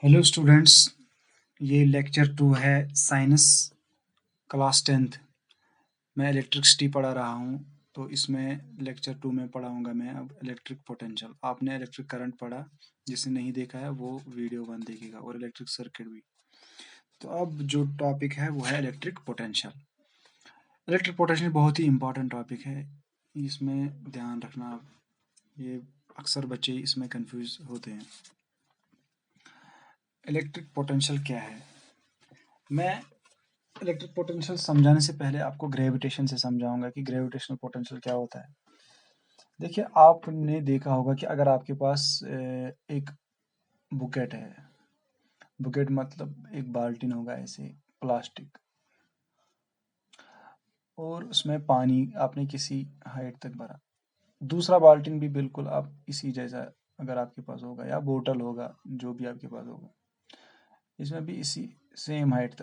Hello students, ये lecture 2 है science class 10th। मैं इलेक्ट्रिसिटी पढ़ा रहा हूँ। तो इसमें लेक्चर 2 में पढ़ाऊँगा मैं अब इलेक्ट्रिक पोटेंशियल। आपने इलेक्ट्रिक करंट पढ़ा, जिसने नहीं देखा है वो वीडियो 1 देखेगा, और इलेक्ट्रिक सर्किट भी। तो अब जो टॉपिक है वो है इलेक्ट्रिक पोटेंशियल। इलेक्ट्रिक पोटेंशियल बहुत ही इंपॉर्टेंट टॉपिक है, इसमें ध्यान रखना। ये अक्सर बच्चे इसमें कंफ्यूज होते हैं। इलेक्ट्रिक पोटेंशियल क्या है? मैं इलेक्ट्रिक पोटेंशियल समझाने से पहले आपको ग्रेविटेशन से समझाऊंगा कि ग्रेविटेशनल पोटेंशियल क्या होता है। देखिए, आपने देखा होगा कि अगर आपके पास एक बुकेट है। बुकेट मतलब एक बाल्टीन होगा ऐसे, प्लास्टिक, और उसमें पानी आपने किसी हाइट तक भरा। दूसरा बाल्टीन भी बिल्कुल आप इसी जैसा अगर आपके पास होगा, या बोतल होगा, जो भी आपके पास होगा, इसमें भी इसी सेम हाइट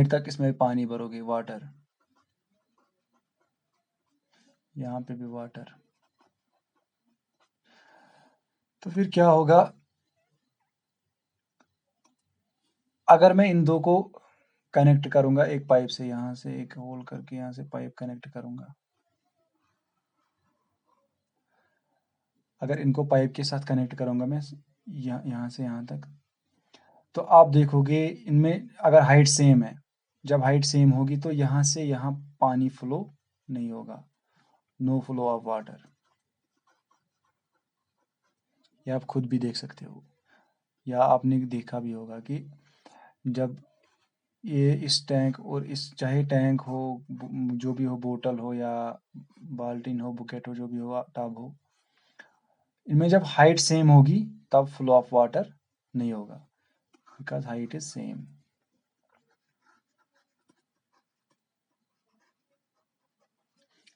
तक इसमें पानी भरोगे, वाटर। यहाँ पे भी वाटर। तो फिर क्या होगा? अगर मैं इन दो को कनेक्ट करूंगा एक पाइप से, यहाँ से एक होल करके यहाँ से पाइप कनेक्ट करूंगा। अगर इनको पाइप के साथ कनेक्ट करूंगा मैं, यहाँ से यहाँ तक, तो आप देखोगे इनमें अगर हाइट सेम है, जब हाइट सेम होगी तो यहाँ से यहाँ पानी फ्लो नहीं होगा, नो फ्लो ऑफ वाटर। ये आप खुद भी देख सकते हो, या आपने देखा भी होगा कि जब ये इस टैंक और इस, चाहे टैंक हो, जो भी हो, बोतल हो या बाल्टीन हो, बुकेट हो, जो भी हो, टब हो, इनमें जब हाइट सेम होगी तब फ्लो ऑफ वाटर नहीं होगा, बिकॉज हाइट इज सेम।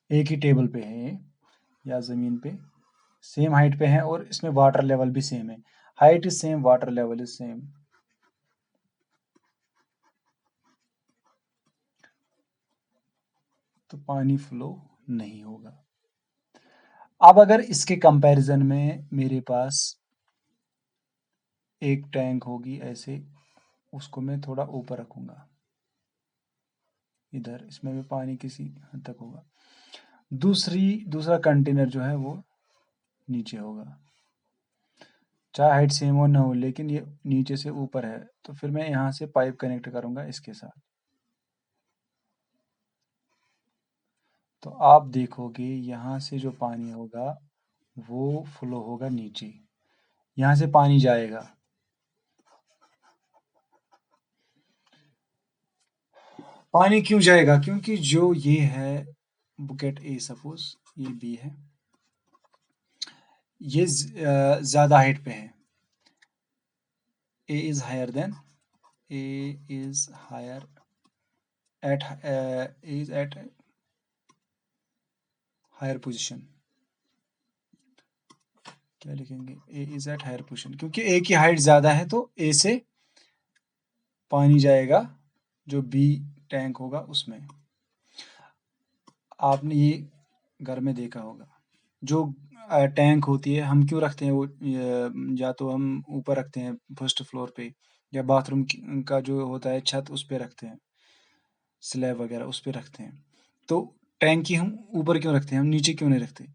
एक ही टेबल पे है या जमीन पे, सेम हाइट पे है, और इसमें वाटर लेवल भी सेम है। Height is same, water level is same, तो पानी फ्लो नहीं होगा। अब अगर इसके कंपैरिजन में मेरे पास एक टैंक होगी ऐसे, उसको मैं थोड़ा ऊपर रखूंगा, इधर इसमें भी पानी किसी हद तक होगा। दूसरा कंटेनर जो है वो नीचे होगा, चाहे हाइट सेम हो ना हो, लेकिन ये नीचे से ऊपर है। तो फिर मैं यहाँ से पाइप कनेक्ट करूंगा इसके साथ, तो आप देखोगे यहाँ से जो पानी होगा वो फ्लो होगा नीचे, यहाँ से पानी जाएगा। पानी क्यों जाएगा? क्योंकि जो ये है बुकेट ए, सपोज ये बी है, ये ज्यादा हाइट पे है। A is higher than, A is higher at is at higher position. क्या लिखेंगे? A is at higher position, क्योंकि ए की हाइट ज्यादा है तो ए से पानी जाएगा जो बी टैंक होगा उसमें। आपने ये घर में देखा होगा, जो टैंक होती है, हम क्यों रखते हैं वो? या तो हम ऊपर रखते हैं फर्स्ट फ्लोर पे, या बाथरूम का जो होता है छत, उस पे रखते हैं, स्लैब वगैरह उस पे रखते हैं। तो टैंकी हम ऊपर क्यों रखते हैं, हम नीचे क्यों नहीं रखते?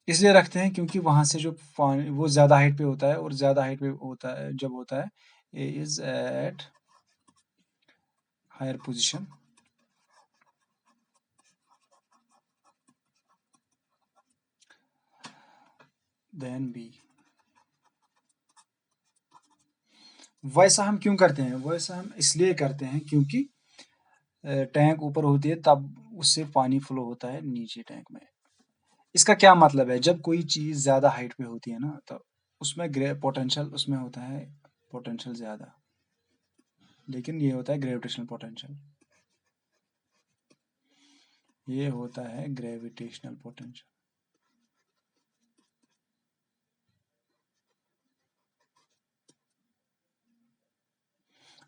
इसलिए रखते हैं क्योंकि वहां से जो पानी वो ज्यादा हाइट पे होता है, और ज्यादा हाइट पे होता है जब होता है A is at higher position, then B. वैसा हम क्यों करते हैं? वैसा हम इसलिए करते हैं क्योंकि टैंक ऊपर होती है तब उससे पानी फ्लो होता है नीचे टैंक में। इसका क्या मतलब है? जब कोई चीज ज्यादा हाइट पे होती है ना, तो उसमें पोटेंशियल उसमें होता है, पोटेंशियल ज्यादा, लेकिन ये होता है ग्रेविटेशनल पोटेंशियल। ये होता है ग्रेविटेशनल पोटेंशियल।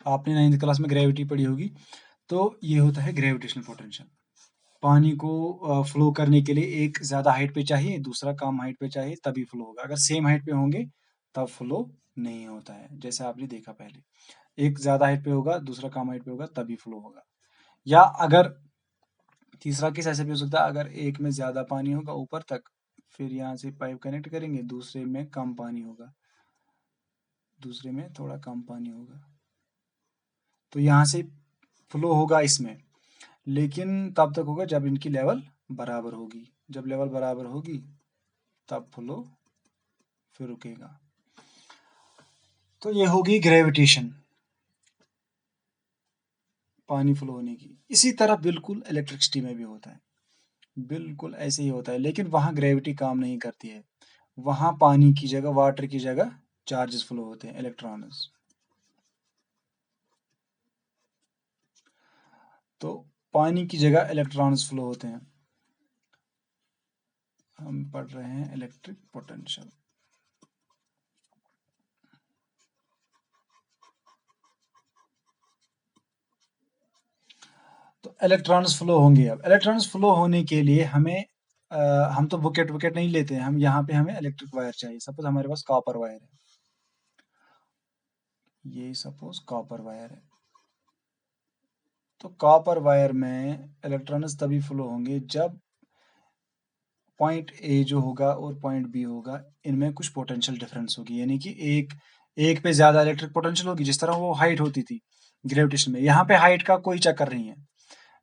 आपने 9th क्लास में ग्रेविटी पढ़ी होगी। तो ये होता है ग्रेविटेशनल पोटेंशियल। पानी को फ्लो करने के लिए एक ज्यादा हाइट पे चाहिए, दूसरा कम हाइट पे चाहिए, तभी फ्लो होगा। अगर सेम हाइट पे होंगे तब फ्लो नहीं होता है, जैसे आपने देखा पहले। एक ज़्यादा हाइट पे होगा, दूसरा कम हाइट पे होगा, तभी फ्लो होगा। या अगर तीसरा केस ऐसे भी हो सकता है, अगर एक में ज़्यादा पानी होगा ऊपर तक, फिर यहाँ से पाइप कनेक्ट करेंगे, दूसरे में कम पानी होगा, दूसरे में थोड़ा कम पानी होगा, तो यहाँ से फ्लो होगा इसमें, लेकिन तब तक होगा जब इनकी लेवल बराबर होगी। जब लेवल बराबर होगी तब फ्लो फिर रुकेगा। तो ये होगी ग्रेविटेशन, पानी फ्लो होने की। इसी तरह बिल्कुल इलेक्ट्रिसिटी में भी होता है, बिल्कुल ऐसे ही होता है, लेकिन वहाँ ग्रेविटी काम नहीं करती है। वहाँ पानी की जगह, वाटर की जगह चार्जेस फ्लो होते हैं, इलेक्ट्रॉन्स। तो पानी की जगह इलेक्ट्रॉन्स फ्लो होते हैं। हम पढ़ रहे हैं इलेक्ट्रिक पोटेंशियल। तो इलेक्ट्रॉन्स फ्लो होंगे। अब इलेक्ट्रॉन्स फ्लो होने के लिए हमें हम तो बुकेट वुकेट नहीं लेते हैं, हम यहाँ पे हमें इलेक्ट्रिक वायर चाहिए। सपोज हमारे पास कॉपर वायर है, ये सपोज कॉपर वायर है। तो कॉपर वायर में इलेक्ट्रॉन्स तभी फ्लो होंगे जब पॉइंट ए जो होगा और पॉइंट बी होगा, इनमें कुछ पोटेंशियल डिफरेंस होगी, यानी कि एक एक पे ज्यादा इलेक्ट्रिक पोटेंशियल होगी, जिस तरह वो हाइट होती थी ग्रेविटेशन में। यहाँ पे हाइट का कोई चक्कर नहीं है,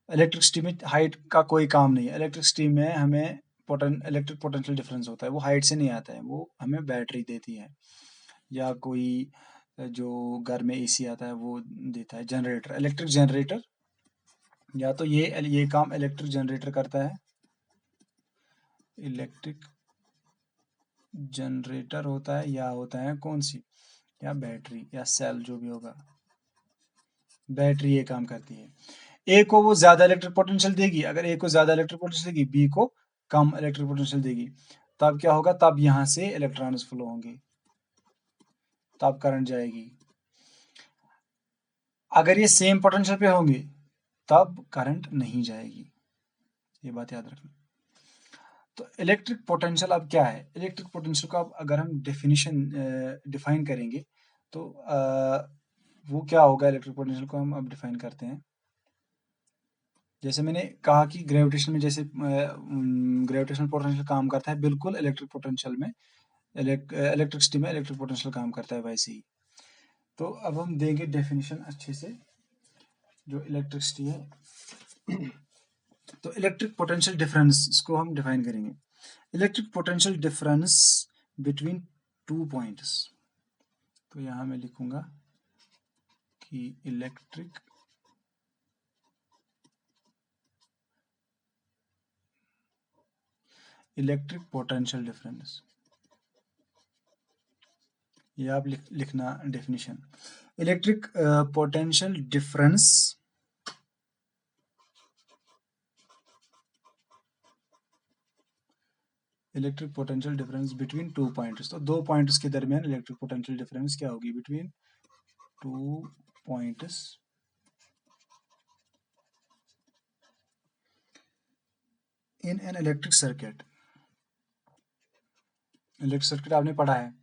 इलेक्ट्रिसिटी में हाइट का कोई काम नहीं है। इलेक्ट्रिसिटी में हमें इलेक्ट्रिक पोटेंशियल डिफरेंस होता है, वो हाइट से नहीं आता है, वो हमें बैटरी देती है, या कोई जो घर में एसी आता है वो देता है, जनरेटर, इलेक्ट्रिक जनरेटर। या तो ये काम इलेक्ट्रिक जनरेटर करता है, इलेक्ट्रिक जनरेटर होता है, या होता है कौन सी, या बैटरी या सेल, जो भी होगा, बैटरी ये काम करती है। ए को वो ज्यादा इलेक्ट्रिक पोटेंशियल देगी, अगर ए को ज्यादा इलेक्ट्रिक पोटेंशियल देगी, बी को कम इलेक्ट्रिक पोटेंशियल देगी, तब क्या होगा, तब यहां से इलेक्ट्रॉन्स फ्लो होंगे, तब करंट जाएगी। अगर ये सेम पोटेंशियल पे होंगे तब करंट नहीं जाएगी, ये बात याद रखना। तो इलेक्ट्रिक पोटेंशियल अब क्या है, इलेक्ट्रिक पोटेंशियल को अब अगर हम डेफिनेशन डिफाइन करेंगे तो वो क्या होगा, इलेक्ट्रिक पोटेंशियल को हम अब डिफाइन करते हैं। जैसे मैंने कहा कि ग्रेविटेशन में जैसे ग्रेविटेशनल पोटेंशियल काम करता है, बिल्कुल इलेक्ट्रिक पोटेंशियल में, इलेक्ट्रिसिटी में इलेक्ट्रिक पोटेंशियल काम करता है वैसे ही। तो अब हम देंगे डेफिनेशन अच्छे से, जो इलेक्ट्रिसिटी है। तो इलेक्ट्रिक पोटेंशियल डिफरेंस, इसको हम डिफाइन करेंगे। Electric potential difference between two points. तो यहाँ मैं लिखूंगा कि इलेक्ट्रिक पोटेंशियल डिफरेंस, ये आप लिखना definition. Electric potential difference electric potential difference between two points. तो दो पॉइंट्स के दरमियान इलेक्ट्रिक पोटेंशियल डिफरेंस क्या होगी, between two points in an electric circuit. Electric circuit आपने पढ़ा है,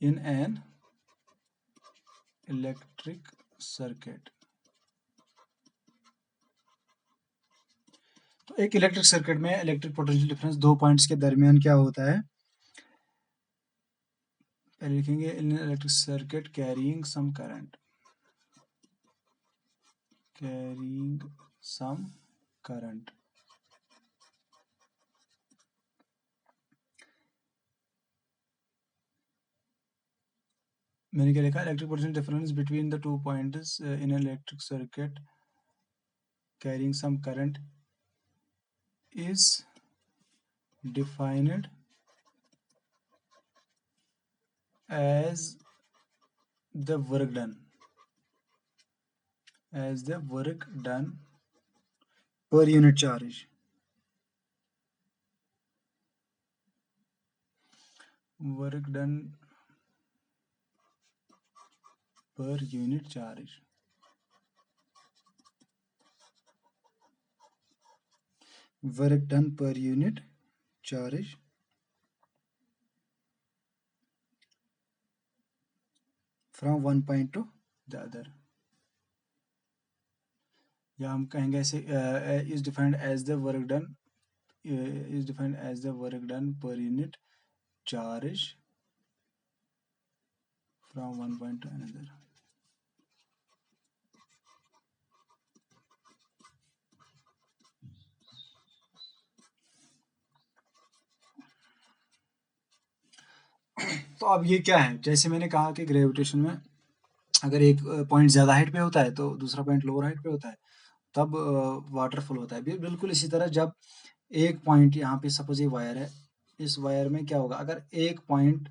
इन एन इलेक्ट्रिक सर्किट। तो एक इलेक्ट्रिक सर्किट में इलेक्ट्रिक पोटेंशियल डिफरेंस दो पॉइंट्स के दरमियान क्या होता है, पहले लिखेंगे in electric circuit carrying some current, carrying some current. मैंने क्या लिखा, electric potential difference between the two points in electric circuit carrying some current is defined as the work done per unit charge, work done per unit charge, work done per unit charge from one point to the other, या हम कहेंगे ऐसे is defined as the work done, is defined as the work done per unit charge from one point to another. तो अब ये क्या है, जैसे मैंने कहा कि ग्रेविटेशन में अगर एक पॉइंट ज़्यादा हाइट पे होता है तो दूसरा पॉइंट लोअर हाइट पे होता है, तब वाटर फॉल होता है। बिल्कुल इसी तरह जब एक पॉइंट यहाँ पे सपोज ये वायर है, इस वायर में क्या होगा, अगर एक पॉइंट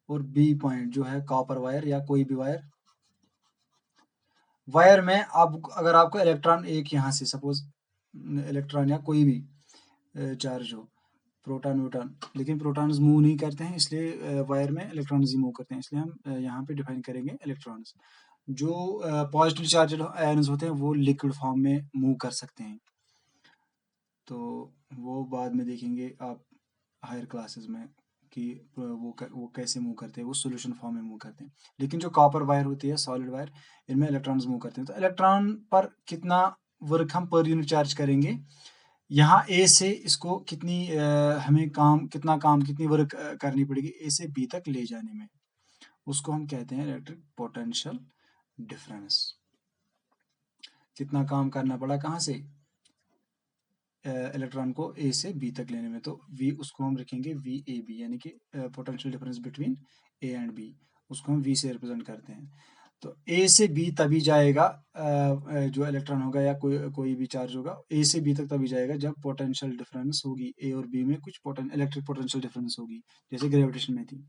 और बी पॉइंट जो है कॉपर वायर या कोई भी वायर, वायर में आप अगर आपको इलेक्ट्रॉन एक यहाँ से सपोज इलेक्ट्रॉन या कोई भी चार्ज हो, प्रोटॉन न्यूट्रॉन, लेकिन प्रोटॉन्स मूव नहीं करते हैं, इसलिए वायर में इलेक्ट्रॉन्स ही मूव करते हैं, इसलिए हम यहाँ पे डिफाइन करेंगे इलेक्ट्रॉन्स। जो पॉजिटिव चार्ज आयन्स होते हैं वो लिक्विड फॉर्म में मूव कर सकते हैं, तो वो बाद में देखेंगे आप हायर क्लासेस में कि वो कैसे मूव करते हैं, वो सॉल्यूशन फॉर्म में मूव करते हैं। लेकिन जो कॉपर वायर होती है, सॉलिड वायर, इनमें इलेक्ट्रॉन्स मूव करते हैं। तो इलेक्ट्रॉन पर कितना वर्क हम पर यूनिट चार्ज करेंगे, यहाँ ए से इसको कितनी हमें कितना काम कितनी वर्क करनी पड़ेगी ए से बी तक ले जाने में, उसको हम कहते हैं इलेक्ट्रिक पोटेंशियल डिफरेंस। कितना काम करना पड़ा कहाँ से इलेक्ट्रॉन को ए से बी तक लेने में, तो वी उसको हम रखेंगे वी ए बी, यानी कि potential difference between A and B, उसको हम वी से रिप्रेजेंट करते हैं। तो ए से बी तभी जाएगा, जो इलेक्ट्रॉन होगा या कोई भी चार्ज होगा ए से बी तक तभी जाएगा जब पोटेंशियल डिफरेंस होगी ए और बी में, कुछ इलेक्ट्रिक पोटेंशियल डिफरेंस होगी, जैसे ग्रेविटेशन में थी।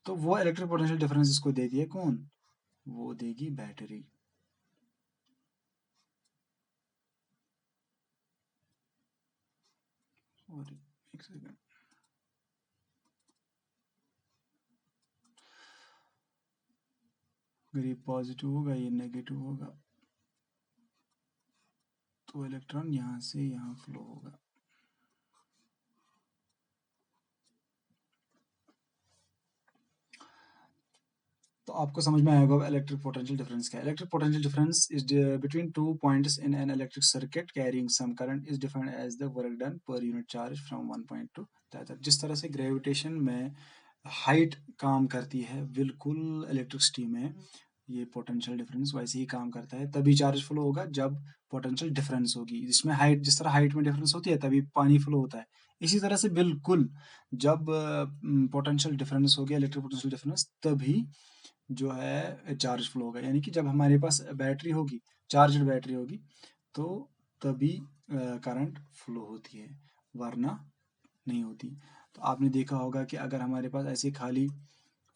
तो वो इलेक्ट्रिक पोटेंशियल डिफरेंस इसको देती है कौन, वो देगी बैटरी। और एक सेकंड, अगर ये पॉजिटिव होगा ये नेगेटिव होगा तो इलेक्ट्रॉन यहाँ से यहाँ फ्लो होगा। तो आपको समझ में आएगा इलेक्ट्रिक पोटेंशियल डिफरेंस क्या है। Electric potential difference is between two points in an electric circuit carrying some current is defined as the work done per unit charge from one point to the other. जिस तरह से gravitation में height काम करती है, बिल्कुल electricity में ये पोटेंशियल डिफरेंस वैसे ही काम करता है। तभी चार्ज फ्लो होगा जब पोटेंशियल डिफरेंस होगी, जिसमें हाइट, जिस तरह हाइट में डिफरेंस होती है तभी पानी फ्लो होता है, इसी तरह से बिल्कुल जब पोटेंशियल डिफरेंस हो गया, इलेक्ट्रिक पोटेंशियल डिफरेंस, तभी जो है चार्ज फ्लो होगा। यानी कि जब हमारे पास बैटरी होगी, चार्जड बैटरी होगी, तो तभी करंट फ्लो होती है, वरना नहीं होती। तो आपने देखा होगा कि अगर हमारे पास ऐसे खाली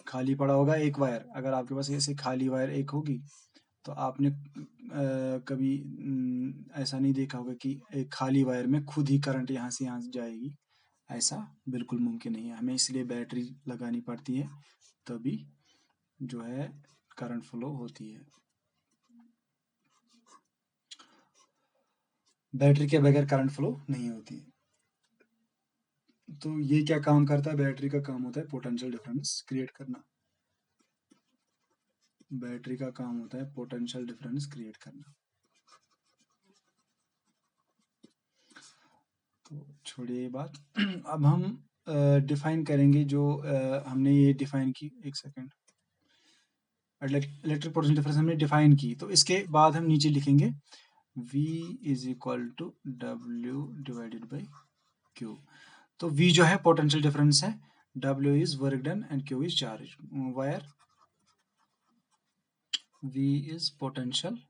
खाली पड़ा होगा एक वायर, अगर आपके पास ऐसे खाली वायर एक होगी, तो आपने कभी ऐसा नहीं देखा होगा कि एक खाली वायर में खुद ही करंट यहाँ से यहाँ जाएगी, ऐसा बिल्कुल मुमकिन नहीं है। हमें इसलिए बैटरी लगानी पड़ती है, तभी जो है करंट फ्लो होती है। बैटरी के बगैर करंट फ्लो नहीं होती। तो ये क्या काम करता है, बैटरी का काम होता है पोटेंशियल डिफरेंस क्रिएट करना। बैटरी का काम होता है पोटेंशियल डिफरेंस क्रिएट करना। तो छोड़िए ये बात। अब हम डिफाइन करेंगे जो हमने ये डिफाइन की, एक सेकेंड, इलेक्ट्रिक पोटेंशियल डिफरेंस हमने डिफाइन की, तो इसके बाद हम नीचे लिखेंगे V is equal to W divided by Q। तो V जो है पोटेंशियल डिफरेंस है, W is work done and Q is charge, where V is potential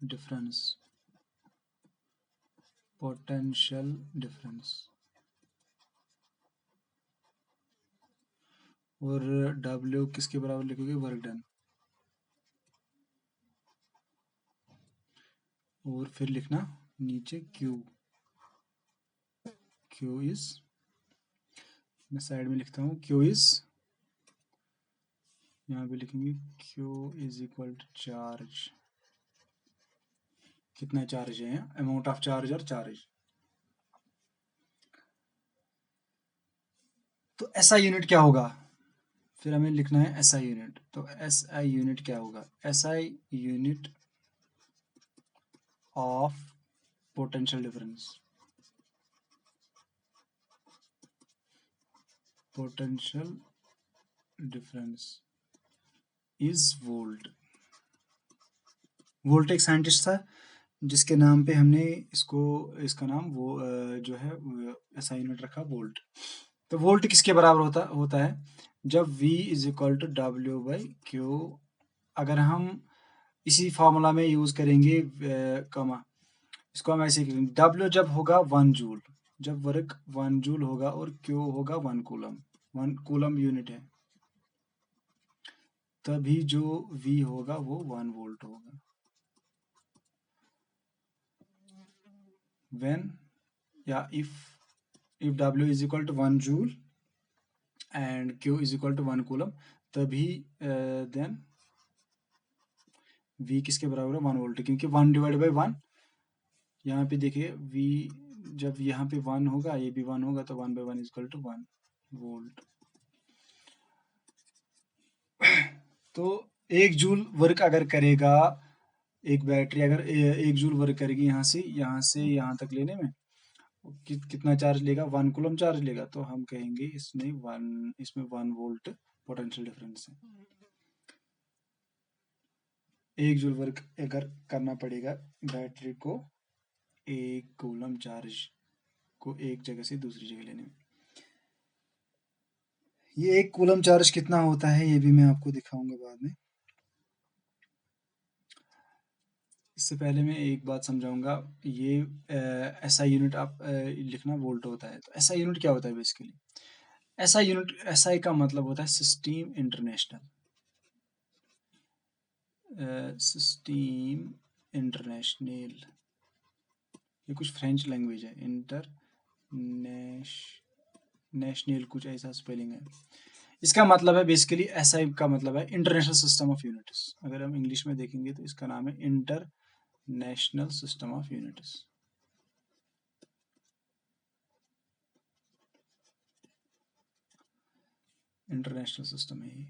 difference, potential difference, और W किसके बराबर लिखोगे, वर्क डन, और फिर लिखना नीचे Q, Q इज, मैं साइड में लिखता हूँ, Q इज, यहाँ पे लिखेंगे Q is equal to charge, कितना चार्ज है, अमाउंट ऑफ चार्ज और चार्ज। तो ऐसा यूनिट क्या होगा, फिर हमें लिखना है एसआई यूनिट। तो एसआई यूनिट क्या होगा? SI unit of potential difference, potential difference is volt. Volt एक साइंटिस्ट था जिसके नाम पे हमने इसको, इसका नाम वो जो है ऐसा यूनिट रखा वोल्ट। तो वोल्ट किसके बराबर होता होता है? जब V is equal to W by Q. अगर हम इसी फार्मूला में यूज करेंगे कमा, इसको हम ऐसे करेंगे, डब्ल्यू जब होगा 1 जूल, जब वर्क 1 जूल होगा और क्यू होगा 1 कूलम, 1 कूलम यूनिट है, तभी जो V होगा वो 1 वोल्ट होगा। when या if W is equal to 1 joule and Q is equal to 1 coulomb, तभी then V किसके बराबर है? 1 वोल्ट, क्योंकि 1/1, यहाँ पे देखिए V जब यहाँ पे 1 होगा, ये भी 1 होगा, तो 1/1 इज इक्वल टू 1 वोल्ट। तो 1 जूल वर्क अगर करेगा एक बैटरी, अगर 1 जूल वर्क करेगी यहाँ से यहाँ तक लेने में, कितना चार्ज लेगा? 1 कूलम चार्ज लेगा। तो हम कहेंगे इसमें 1 वोल्ट पोटेंशियल डिफरेंस है। 1 जूल वर्क अगर करना पड़ेगा बैटरी को 1 कूलम चार्ज को एक जगह से दूसरी जगह लेने में। ये 1 कूलम चार्ज कितना होता है ये भी मैं आपको दिखाऊंगा बाद में। इससे पहले मैं एक बात समझाऊंगा। ये एसआई यूनिट आप लिखना वोल्ट होता है। तो एसआई यूनिट क्या होता है बेसिकली? एसआई यूनिट, एसआई का मतलब होता है सिस्टम इंटरनेशनल, सिस्टम इंटरनेशनल, ये कुछ फ्रेंच लैंग्वेज है, इंटरनेशनल कुछ ऐसा स्पेलिंग है। इसका मतलब है बेसिकली, एसआई का मतलब है इंटरनेशनल सिस्टम ऑफ यूनिट्स। अगर हम इंग्लिश में देखेंगे तो इसका नाम है international system of units. International system है ये।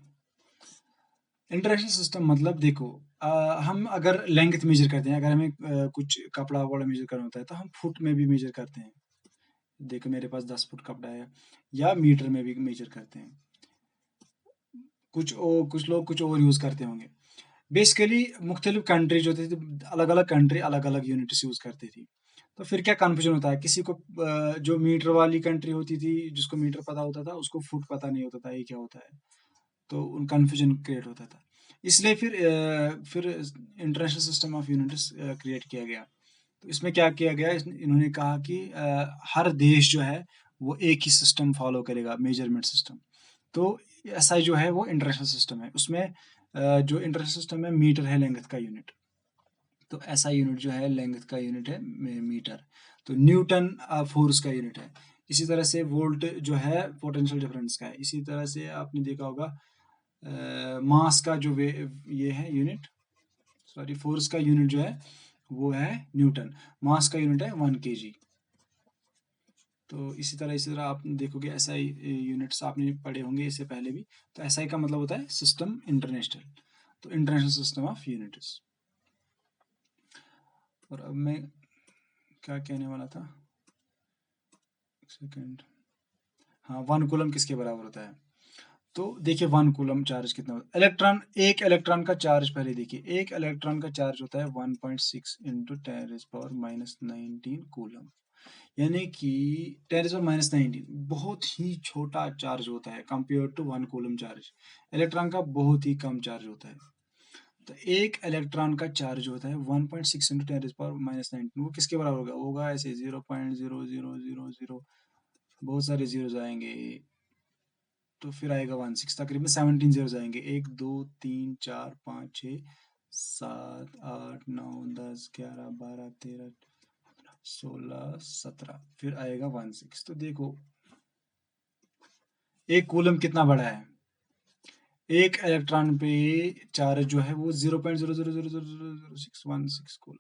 इंटरनेशनल सिस्टम मतलब देखो, हम अगर लेंथ मेजर करते हैं, अगर हमें कुछ कपड़ा वपड़ा मेजर करना होता है तो हम फुट में भी मेजर करते हैं। देखो मेरे पास 10 फुट कपड़ा है, या मीटर में भी मेजर करते हैं। कुछ लोग कुछ और यूज करते होंगे। बेसिकली मुख्तलिफ कंट्री जो थी, अलग अलग कंट्री अलग अलग यूनिट्स यूज करती थी। तो फिर क्या कन्फ्यूजन होता है, किसी को जो मीटर वाली कंट्री होती थी, जिसको मीटर पता होता था, उसको फुट पता नहीं होता था ये क्या होता है, तो उन कन्फ्यूजन क्रिएट होता था। इसलिए फिर international system of units create किया गया। तो इसमें क्या किया गया, इन्होंने कहा कि हर देश जो है वो एक ही सिस्टम फॉलो करेगा, मेजरमेंट सिस्टम। तो एसआई जो है वो इंटरनेशनल सिस्टम है। उसमें जो इंटरनेशनल सिस्टम है, मीटर है लेंथ का यूनिट। तो एसआई यूनिट जो है लेंथ का यूनिट है मीटर। तो न्यूटन फोर्स का यूनिट है। इसी तरह से वोल्ट जो है पोटेंशियल डिफरेंस का है। इसी तरह से आपने देखा होगा मास का जो ये है यूनिट, सॉरी फोर्स का यूनिट जो है वो है न्यूटन। मास का यूनिट है 1 kg। तो इसी तरह आप देखोगे एसआई यूनिट्स आपने पढ़े होंगे इससे पहले भी। तो एसआई का मतलब होता है सिस्टम इंटरनेशनल, तो इंटरनेशनल सिस्टम ऑफ यूनिट्स। और अब मैं क्या कहने वाला था, एक सेकेंड। हाँ, 1 कूलम किसके बराबर होता है? तो देखिए 1 कूलम चार्ज कितना होता है? इलेक्ट्रॉन, एक इलेक्ट्रॉन का चार्ज पहले देखिए, एक इलेक्ट्रॉन का चार्ज होता है 1.6 इंटू 10⁻⁹ कूलम, यानी कि 10⁻⁹ बहुत ही छोटा चार्ज होता है compare to 1 coulomb charge. Electron का बहुत ही कम चार्ज होता है। तो एक इलेक्ट्रॉन का चार्ज होता है 1.6 इंटू 10⁻⁹, वो किसके बराबर होगा? होगा ऐसे 0.0000, बहुत सारे जीरोज आएंगे, तो फिर आएगा 16, तकरीबन 17 जीरोज आएंगे। 1 2 3 4 5 6 7 8 9 10 11 12 13 16 17, फिर आएगा 16। तो देखो एक कूलम कितना बड़ा है, एक इलेक्ट्रॉन पे चार्ज जो है वो 0.00000616 कूलम।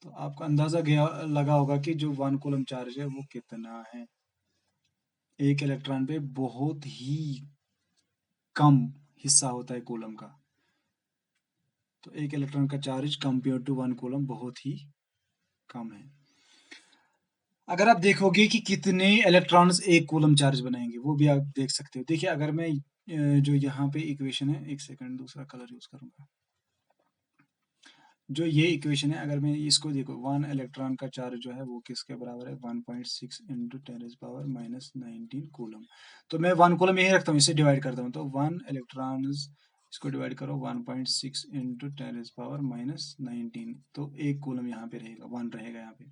तो आपको अंदाजा गया लगा होगा कि जो 1 कूलम चार्ज है वो कितना है। एक इलेक्ट्रॉन पे बहुत ही कम हिस्सा होता है कूलम का। तो एक इलेक्ट्रॉन का चार्ज कंपेयर टू 1 कूलम बहुत ही कम है। अगर आप देखोगे कि कितने इलेक्ट्रॉन्स एक कूलम चार्ज बनाएंगे, वो भी आप देख सकते हो। देखिए, अगर मैं जो यहाँ पे इक्वेशन है, एक सेकंड दूसरा कलर यूज करूंगा। जो ये इक्वेशन है, अगर मैं इसको देखो, 1 इलेक्ट्रॉन का चार्ज जो है वो किसके बराबर है, 1.6 इंटू 10⁻⁻19 कूलम। तो मैं 1 कूलम यही रखता हूँ, इसे डिवाइड करता हूँ। तो 1 इलेक्ट्रॉन, इसको डिवाइड करो 1.6 इंटू 10⁻⁻19, तो एक कूलम यहाँ पे रहेगा, 1 रहेगा यहाँ पे।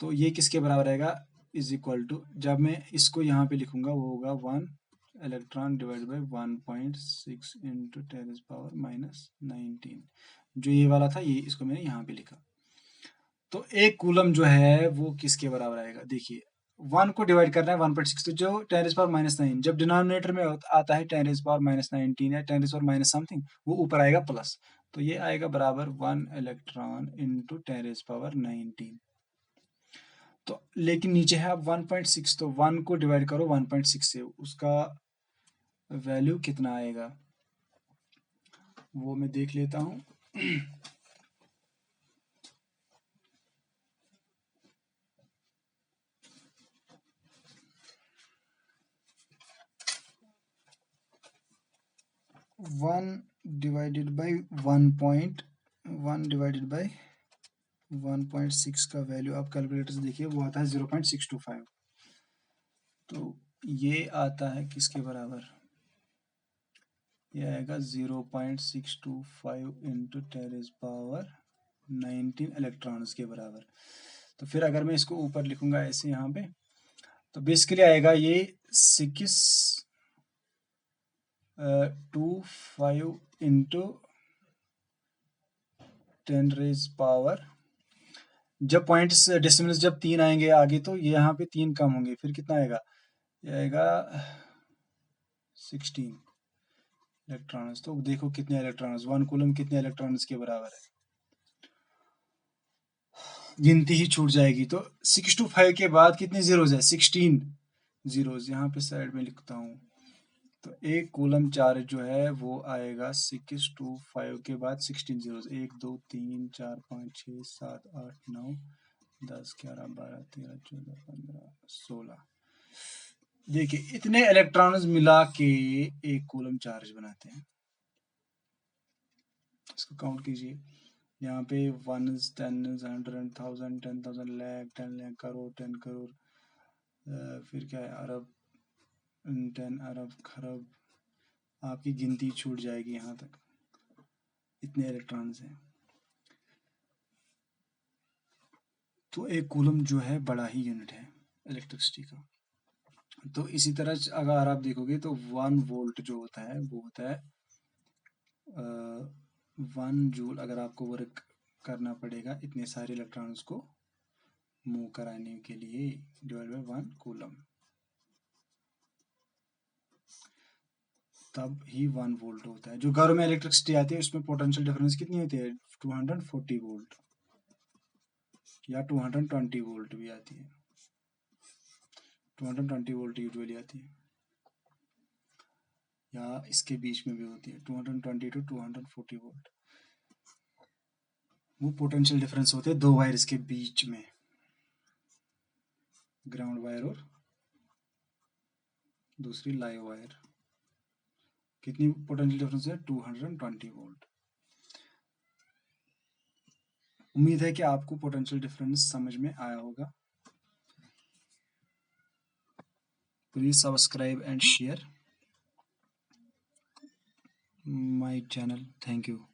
तो ये किसके बराबर रहेगा, इज इक्वल टू, जब मैं इसको यहाँ पे लिखूंगा वो होगा 1 इलेक्ट्रॉन डिवाइड बाई 1.6 इंटू 10⁻⁻19। जो ये वाला था, ये इसको मैंने यहाँ पे लिखा। तो एक कूलम जो है वो किसके बराबर आएगा, देखिए 1 को डिवाइड करना है 1.6, तो जो 10⁻⁻9, जब डिनोमिनेटर में आता है 10⁻⁻19 या 10⁻- समथिंग, वो ऊपर आएगा प्लस। तो ये आएगा बराबर 1 इलेक्ट्रॉन इंटू 10⁻⁹। तो लेकिन नीचे है अब 1.6, तो 1 को डिवाइड करो 1.6 से, उसका वैल्यू कितना आएगा वो मैं देख लेता हूँ। 1 डिवाइडेड बाई 1 डिवाइडेड बाई 1.6 का वैल्यू आप कैलकुलेटर से देखिए, वो आता है 0.625। तो ये आता है किसके बराबर, ये आएगा 0.625 इंटू 10⁻19 इलेक्ट्रॉन्स के बराबर। तो फिर अगर मैं इसको ऊपर लिखूंगा ऐसे यहाँ पे, तो बेसिकली आएगा ये 625 इंटू 10⁻, जब पॉइंट्स डेसिमल्स जब 3 आएंगे आगे, तो ये यहाँ पे 3 कम होंगे, फिर कितना आएगा, ये आएगा 16 इलेक्ट्रॉन्स। तो देखो कितने इलेक्ट्रॉन्स, 1 कूलम कितने इलेक्ट्रॉन्स के बराबर है, गिनती ही छूट जाएगी। तो 625 के बाद कितने जीरोज है, 16 जीरोज, यहाँ पे साइड में लिखता हूँ। तो एक कूलम चार्ज जो है वो आएगा 625 के बाद 16 जीरोज, 1 2 3 4 5 6 7 8 9 10 11 12 13 14 15 16। देखिए इतने इलेक्ट्रॉन्स मिला के एक कूलम चार्ज बनाते हैं। इसको काउंट कीजिए, यहाँ पे 1 10 100 1000 10,000 लाख 10 लाख करोड़ 10 करोड़, फिर क्या है अरब 10 अरब खरब, आपकी गिनती छूट जाएगी यहाँ तक, इतने इलेक्ट्रॉन्स हैं। तो एक कूलम जो है बड़ा ही यूनिट है इलेक्ट्रिसिटी का। तो इसी तरह अगर आप देखोगे तो 1 वोल्ट जो होता है वो होता है 1 जूल। अगर आपको वर्क करना पड़ेगा इतने सारे इलेक्ट्रॉन्स को मूव कराने के लिए, डिवाइड बाय 1 कूलम, तब ही 1 वोल्ट होता है। जो घरों में इलेक्ट्रिसिटी आती है उसमें पोटेंशियल डिफरेंस कितनी होती है, 240 वोल्ट या 220 वोल्ट भी आती है, 220 वोल्ट यूजुअली आती है, या इसके बीच में भी होती है 220 टू 240 वोल्ट। वो पोटेंशियल डिफरेंस होते हैं दो वायर्स के बीच में, ग्राउंड वायर और दूसरी लाइव वायर। कितनी पोटेंशियल डिफरेंस है, 220 वोल्ट। उम्मीद है कि आपको पोटेंशियल डिफरेंस समझ में आया होगा। Please subscribe and share my channel. Thank you.